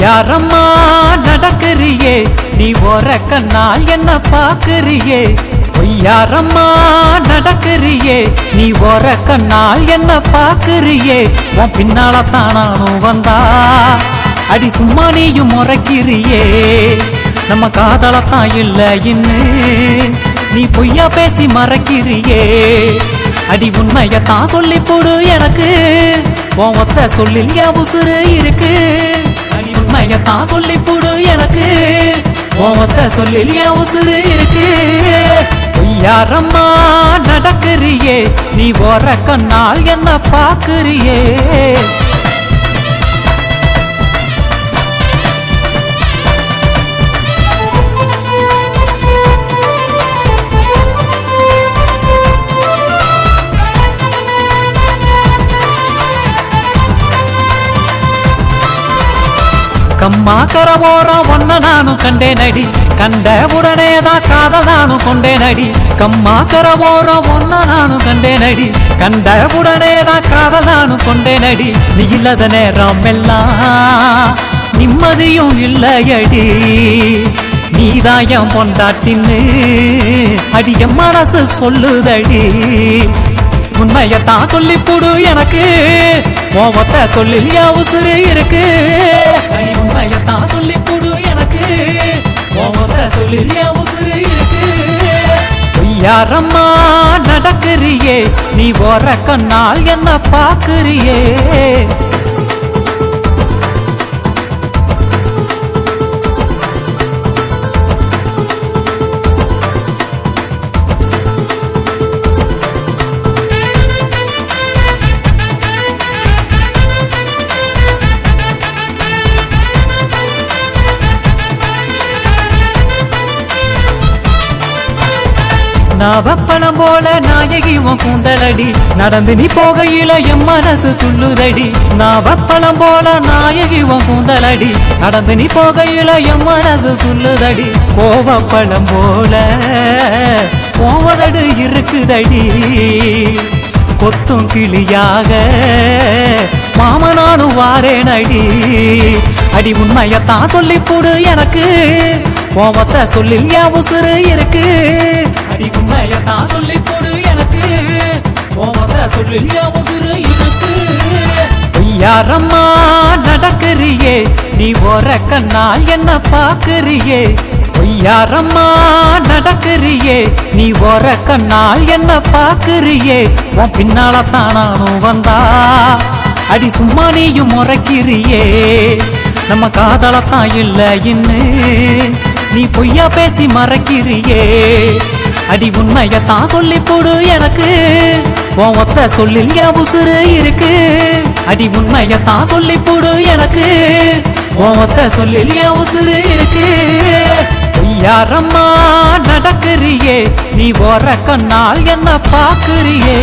பொய்யாரம்மா நடக்கிறியே நீ ஓர கண்ணால் என்ன பாக்குறியே பொய்யாரம்மா நடக்கிறியே நீ ஓர கண்ணால் என்ன பாக்குறியே உன் பின்னாலத்தான் நானும் வந்தா அடி சும்மா நீயும் முறைக்கிறியே நம்ம காதலத்தான் இல்ல இன்னும் நீ பொய்யா பேசி மறைக்கிறியே அடி உண்மையத்தான் சொல்லி போடு எனக்கு உன் ஒத்த சொல்லில் என் உசுறு இருக்கு அடி உண்மையத்தான் சொல்லி போடு எனக்கு உன் ஒத்த சொல்லில் என் உசுறு இருக்கு பொய்யாரம்மா நடக்கிறியே நீ ஓர கண்ணால் என்ன பாக்குறியே கம்மா கரவோரம் ஒன்ன நானும் கண்டேனடி கண்ட உடனேதான் காதல் நானும் கொண்டேனடி கம்மா கரவோரம் ஒன்ன நானும் கண்டேனடி கண்ட உடனேதான் காதல் நானும் கொண்டேனடி நீ இல்லாத நேரம் எல்லாம் நிம்மதியும் இல்லையடி நீதாயம் பொண்டாட்டின்னு அடி என் மனசு சொல்லுதடி உண்மையத்தான் சொல்லி போடு எனக்கு ஒத்த சொல்லில் என் உசுறு இருக்கு உண்மையத்தான் சொல்லி போடு எனக்கு ஒத்த சொல்லில் என் உசுறு இருக்கு பொய்யாரம்மா நடக்கிறியே நீ ஓர கண்ணால் என்ன பாக்குறியே நாவப்பழம் போல நாயகி உன் கூந்தலடி நடந்து நீ போகையில என் மனசு துள்ளுதடி நாவப்பழம் போல நாயகி உன் கூந்தலடி நடந்து நீ போகையில என் மனசு துள்ளுதடி கோவப்பழம் போல கோவதடு இருக்குதடி கொத்தும் கிளியாக மாமனானும் வாரேனடி அடி உண்மையத்தான் சொல்லி போடு எனக்கு ஒத்த சொல்லில் என் உசுறு இருக்கு அடி உண்மையத்தான் சொல்லி போடு எனக்கு ஒத்த சொல்லில் என் உசுறு இருக்கு பொய்யாரம்மா நடக்கிறியே நீ ஓர கண்ணால் என்ன பாக்குறியே பொய்யாரம்மா நடக்கிறியே நீ ஓர கண்ணால் என்ன பாக்குறியே உன் பின்னாலத்தான் நானும் வந்தா அடி சும்மா நீயும் முறைக்கிறியே நம்ம காதலத்தான் இல்ல இன்னும் நீ பொய்யா பேசி மறைக்கிறியே அடி உண்மையத்தான் சொல்லி போடு எனக்கு உன் ஒத்த சொல்லில் என் உசுறு இருக்கு அடி உண்மையத்தான் சொல்லி போடு எனக்கு உன் ஒத்த சொல்லில் என் உசுறு இருக்கு பொய்யாரம்மா நடக்கிறியே நீ ஓர கண்ணால் என்ன பாக்குறியே